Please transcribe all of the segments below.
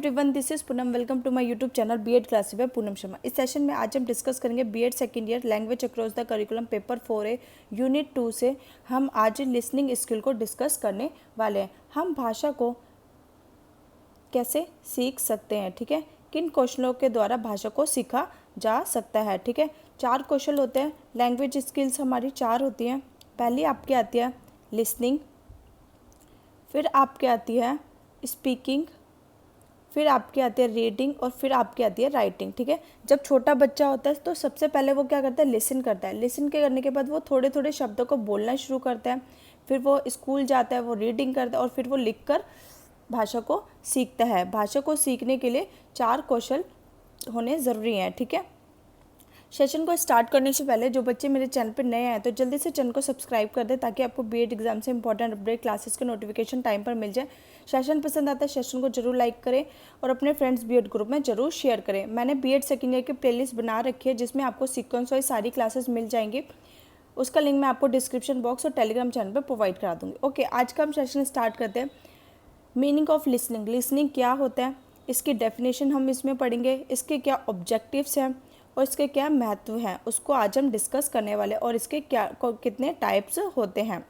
Everyone, this is Poonam. Welcome to my YouTube channel BEd classes by Poonam Sharma. इस session में आज हम डिस्कस करेंगे BEd second year language across the curriculum paper 4A unit 2 से हम आज लिसनिंग स्किल को डिस्कस करने वाले हैं। हम भाषा को कैसे सीख सकते हैं, ठीक है, किन कौशलों के द्वारा भाषा को सीखा जा सकता है, ठीक है। 4 कौशल होते हैं। लैंग्वेज स्किल्स हमारी 4 होती हैं। पहली आपके आती है लिसनिंग, फिर आपके आती है स्पीकिंग, फिर आपकी आती है रीडिंग और फिर आपकी आती है राइटिंग, ठीक है। जब छोटा बच्चा होता है तो सबसे पहले वो क्या करता है, लिसन करता है। लिसन के करने के बाद वो थोड़े थोड़े शब्दों को बोलना शुरू करता है। फिर वो स्कूल जाता है, वो रीडिंग करता है और फिर वो लिखकर भाषा को सीखता है। भाषा को सीखने के लिए 4 कौशल होने ज़रूरी हैं, ठीक है। सेशन को स्टार्ट करने से पहले जो बच्चे मेरे चैनल पर नए आए तो जल्दी से चैनल को सब्सक्राइब कर दें ताकि आपको बीएड एग्जाम से इंपॉर्टेंट अपडेट क्लासेस के नोटिफिकेशन टाइम पर मिल जाए। सेशन पसंद आता है सेशन को जरूर लाइक करें और अपने फ्रेंड्स बीएड ग्रुप में जरूर शेयर करें। मैंने बीएड सेकेंड ईयर की प्लेलिस्ट बना रखी है जिसमें आपको सीक्वेंस वाइज सारी क्लासेस मिल जाएंगी। उसका लिंक मैं आपको डिस्क्रिप्शन बॉक्स और टेलीग्राम चैनल पर प्रोवाइड करा दूँगी। ओके, आज का हम सेशन स्टार्ट करते हैं। Meaning of listening. लिसनिंग क्या होता है, इसकी डेफिनेशन हम इसमें पढ़ेंगे, इसके क्या ऑब्जेक्टिव्स हैं और इसके क्या महत्व हैं, उसको आज हम डिस्कस करने वाले और इसके क्या कितने टाइप्स होते हैं।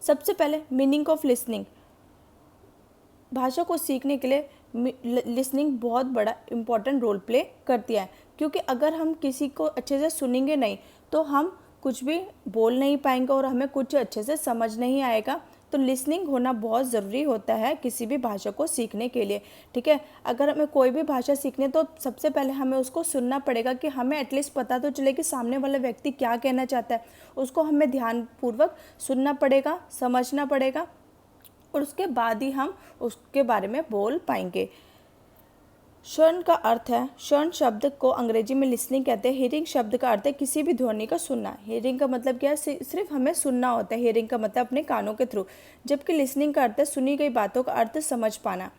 सबसे पहले मीनिंग ऑफ लिसनिंग। भाषा को सीखने के लिए लिसनिंग बहुत बड़ा इम्पॉर्टेंट रोल प्ले करती है, क्योंकि अगर हम किसी को अच्छे से सुनेंगे नहीं तो हम कुछ भी बोल नहीं पाएंगे और हमें कुछ अच्छे से समझ नहीं आएगा। तो लिसनिंग होना बहुत ज़रूरी होता है किसी भी भाषा को सीखने के लिए, ठीक है। अगर हमें कोई भी भाषा सीखनी तो सबसे पहले हमें उसको सुनना पड़ेगा कि हमें एटलीस्ट पता तो चले कि सामने वाला व्यक्ति क्या कहना चाहता है। उसको हमें ध्यानपूर्वक सुनना पड़ेगा, समझना पड़ेगा और उसके बाद ही हम उसके बारे में बोल पाएंगे। श्रवण का अर्थ है, श्रवण शब्द को अंग्रेजी में लिसनिंग कहते हैं। हियरिंग शब्द का अर्थ है किसी भी ध्वनि का सुनना। हियरिंग का मतलब क्या है, सिर्फ हमें सुनना होता है। हियरिंग का मतलब अपने कानों के थ्रू, जबकि लिसनिंग का अर्थ है सुनी गई बातों का अर्थ समझ पाना।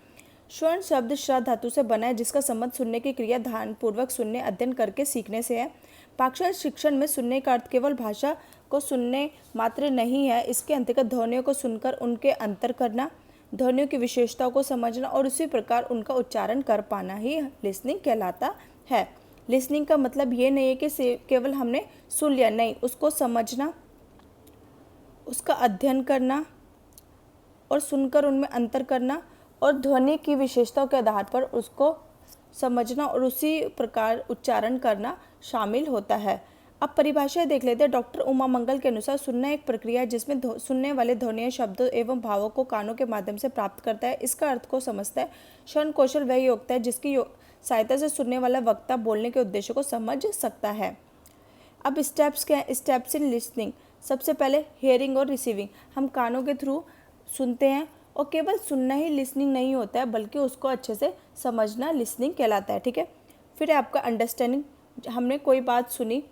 श्रवण शब्द श्र धातु से बना है जिसका संबंध सुनने की क्रिया ध्यानपूर्वक सुनने, अध्ययन करके सीखने से है। भाषा शिक्षण में सुनने का अर्थ केवल भाषा को सुनने मात्र नहीं है, इसके अंतर्गत ध्वनियों को सुनकर उनके अंतर करना, ध्वनियों की विशेषताओं को समझना और उसी प्रकार उनका उच्चारण कर पाना ही लिसनिंग कहलाता है। लिसनिंग का मतलब ये नहीं है कि केवल हमने सुन लिया, नहीं, उसको समझना, उसका अध्ययन करना और सुनकर उनमें अंतर करना और ध्वनि की विशेषताओं के आधार पर उसको समझना और उसी प्रकार उच्चारण करना शामिल होता है। अब परिभाषाएं देख लेते हैं। डॉक्टर उमा मंगल के अनुसार सुनना एक प्रक्रिया है जिसमें सुनने वाले ध्वनियों, शब्दों एवं भावों को कानों के माध्यम से प्राप्त करता है, इसका अर्थ को समझता है। श्रवण कौशल वह योग्यता है जिसकी सहायता से सुनने वाला वक्ता बोलने के उद्देश्य को समझ सकता है। अब स्टेप्स क्या है, स्टेप्स इन लिसनिंग। सबसे पहले हियरिंग और रिसीविंग। हम कानों के थ्रू सुनते हैं और केवल सुनना ही लिसनिंग नहीं होता है बल्कि उसको अच्छे से समझना लिसनिंग कहलाता है, ठीक है। फिर है आपका अंडरस्टैंडिंग। हमने कोई बात सुनी,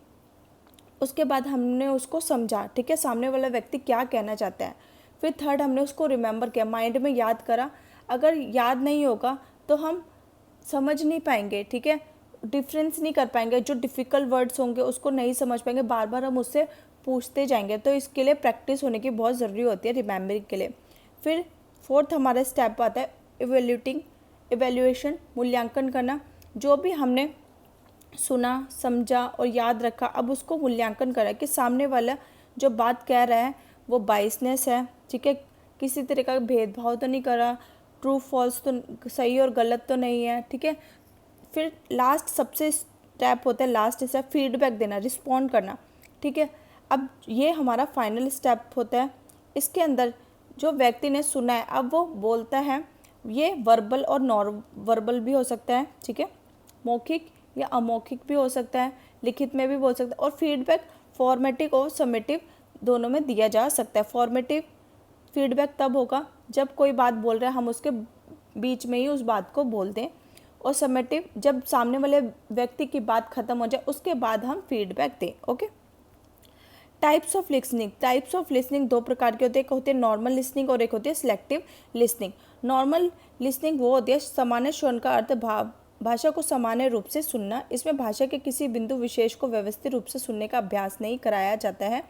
उसके बाद हमने उसको समझा, ठीक है, सामने वाला व्यक्ति क्या कहना चाहता है। फिर थर्ड, हमने उसको रिमेंबर किया, माइंड में याद करा। अगर याद नहीं होगा तो हम समझ नहीं पाएंगे, ठीक है, डिफरेंस नहीं कर पाएंगे, जो डिफ़िकल्ट वर्ड्स होंगे उसको नहीं समझ पाएंगे, बार बार हम उससे पूछते जाएंगे। तो इसके लिए प्रैक्टिस होने की बहुत ज़रूरी होती है रिमेंबरिंग के लिए। फिर फोर्थ हमारा स्टेप आता है इवेल्युएशन, मूल्यांकन करना। जो भी हमने सुना, समझा और याद रखा, अब उसको मूल्यांकन करा कि सामने वाला जो बात कह रहा है वो बाइसनेस है, ठीक है, किसी तरह का भेदभाव तो नहीं करा, ट्रू फॉल्स तो सही और गलत तो नहीं है, ठीक है। फिर लास्ट सबसे स्टेप होता है, लास्ट स्टेप फीडबैक देना, रिस्पॉन्ड करना, ठीक है। अब ये हमारा फाइनल स्टेप होता है। इसके अंदर जो व्यक्ति ने सुना है अब वो बोलता है। ये वर्बल और नॉन वर्बल भी हो सकता है, ठीक है, मौखिक या अमौखिक भी हो सकता है, लिखित में भी बोल सकता है। और फीडबैक फॉर्मेटिव और समेटिव दोनों में दिया जा सकता है। फॉर्मेटिव फीडबैक तब होगा जब कोई बात बोल रहा है हम उसके बीच में ही उस बात को बोल दें, और समेटिव जब सामने वाले व्यक्ति की बात खत्म हो जाए उसके बाद हम फीडबैक दें। Okay, types of listening. Types of listening 2 प्रकार के होते हैं, एक होती है नॉर्मल लिसनिंग और एक होती है सिलेक्टिव लिसनिंग। नॉर्मल लिसनिंग वो होती है सामान्य श्रवण का अर्थ भाषा को सामान्य रूप से सुनना। इसमें भाषा के किसी बिंदु विशेष को व्यवस्थित रूप से सुनने का अभ्यास नहीं कराया जाता है।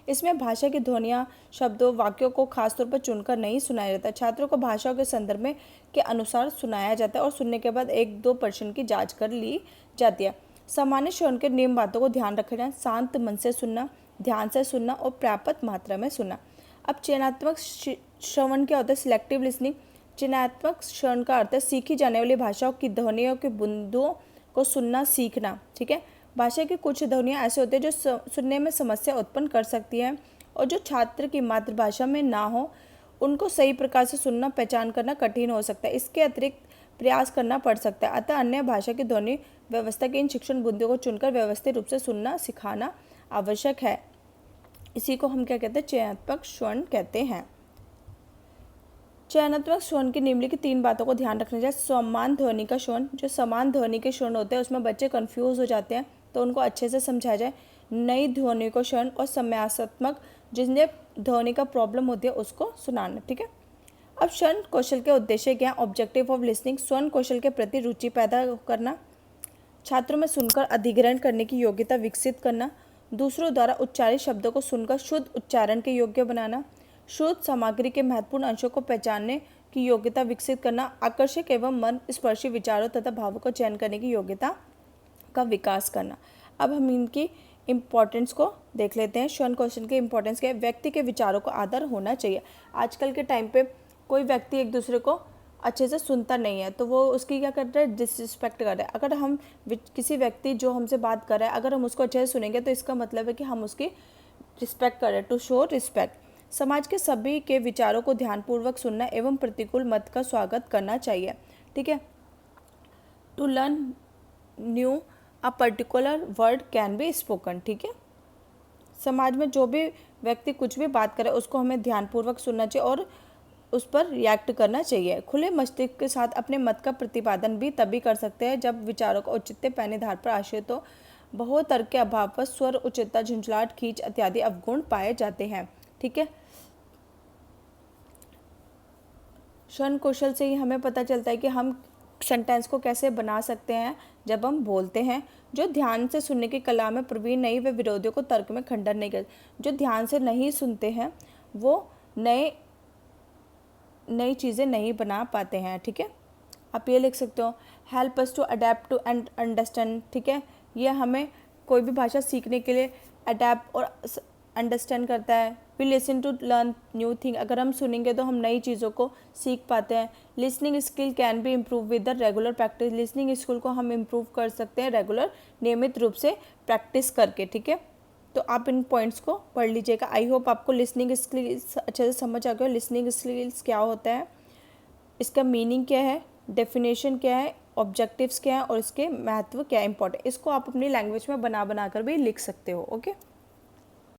इसमें भाषा की ध्वनियाँ, शब्दों, वाक्यों को खासतौर पर चुनकर नहीं सुनाया जाता। छात्रों को भाषाओं के संदर्भ में के अनुसार सुनाया जाता है और सुनने के बाद 1-2% की जाँच कर ली जाती है। सामान्य श्रवण के नियम बातों को ध्यान रखना, शांत मन से सुनना, ध्यान से सुनना और पर्याप्त मात्रा में सुनना। अब चयनात्मक श्रवण क्या होता है? Selective listening. चयनात्मक श्रवण का अर्थ है सीखी जाने वाली भाषाओं की ध्वनियों के बिंदुओं को सुनना सीखना। ठीक है, भाषा की कुछ ध्वनियाँ ऐसे होती है जो सुनने में समस्या उत्पन्न कर सकती हैं और जो छात्र की मातृभाषा में ना हो उनको सही प्रकार से सुनना पहचान करना कठिन हो सकता है। इसके अतिरिक्त प्रयास करना पड़ सकता है। अतः अन्य भाषा की ध्वनि व्यवस्था के इन शिक्षण बिंदुओं को चुनकर व्यवस्थित रूप से सुनना सिखाना आवश्यक है। इसी को हम क्या कहते हैं? चयनात्मक श्रवण कहते हैं। चयनात्मक श्रवण की निम्नलिखित 3 बातों को ध्यान रखना चाहिए। समान ध्वनि का श्रवण। जो समान ध्वनि के श्रवण होते हैं उसमें बच्चे कंफ्यूज हो जाते हैं, तो उनको अच्छे से समझाया जाए। नई ध्वनि को श्रवण और सम्यासात्मक, जिसने ध्वनि का प्रॉब्लम होती है उसको सुनाना। ठीक है, अब श्रवण कौशल के उद्देश्य क्या? ऑब्जेक्टिव ऑफ लिसनिंग, श्रवण कौशल के प्रति रुचि पैदा करना, छात्रों में सुनकर अधिग्रहण करने की योग्यता विकसित करना, दूसरों द्वारा उच्चारित शब्दों को सुनकर शुद्ध उच्चारण के योग्य बनाना, शुद्ध सामग्री के महत्वपूर्ण अंशों को पहचानने की योग्यता विकसित करना, आकर्षक एवं मन स्पर्शी विचारों तथा भावों का चयन करने की योग्यता का विकास करना। अब हम इनकी इम्पोर्टेंस को देख लेते हैं। श्रवण कौशल के इम्पोर्टेंस क्या है? व्यक्ति के विचारों को आदर होना चाहिए। आजकल के टाइम पे कोई व्यक्ति एक दूसरे को अच्छे से सुनता नहीं है, तो वो उसकी क्या कर रहा है? डिसरिस्पेक्ट कर रहा है। अगर हम किसी व्यक्ति जो हमसे बात कर रहा है अगर हम उसको अच्छे से सुनेंगे तो इसका मतलब है कि हम उसकी रिस्पेक्ट कर रहे हैं, टू शो रिस्पेक्ट। समाज के सभी के विचारों को ध्यानपूर्वक सुनना एवं प्रतिकूल मत का स्वागत करना चाहिए। ठीक है, to learn new a particular word can be spoken. ठीक है, समाज में जो भी व्यक्ति कुछ भी बात करे उसको हमें ध्यानपूर्वक सुनना चाहिए और उस पर रिएक्ट करना चाहिए। खुले मस्तिष्क के साथ अपने मत का प्रतिपादन भी तभी कर सकते हैं जब विचारों का औचित्य पैनीधार पर आश्रित हो। बहुतर्क के अभाव पर स्वर, उच्चता, झुंझलाहट, खींच इत्यादि अवगुण पाए जाते हैं। ठीक है, श्रवण कौशल से ही हमें पता चलता है कि हम सेंटेंस को कैसे बना सकते हैं जब हम बोलते हैं। जो ध्यान से सुनने की कला में प्रवीण नहीं वे विरोधियों को तर्क में खंडन नहीं करते। जो ध्यान से नहीं सुनते हैं वो नई चीज़ें नहीं बना पाते हैं। ठीक है, आप ये लिख सकते हो, help us to adapt to and understand. ठीक है, ये हमें कोई भी भाषा सीखने के लिए अडेप्ट और अंडरस्टैंड करता है। We listen to learn new thing, अगर हम सुनेंगे तो हम नई चीज़ों को सीख पाते हैं। Listening skill can be improve with the regular practice, listening skill को हम इम्प्रूव कर सकते हैं रेगुलर नियमित रूप से प्रैक्टिस करके। ठीक है, तो आप इन पॉइंट्स को पढ़ लीजिएगा। आई होप आपको लिसनिंग स्किल्स अच्छे से समझ आ गया। लिसनिंग स्किल्स क्या होता है, इसका मीनिंग क्या है, डेफिनेशन क्या है, ऑब्जेक्टिव्स क्या है और इसके महत्व क्या है, इंपॉर्टेंट, इसको आप अपनी लैंग्वेज में बना कर भी लिख सकते हो। ओके।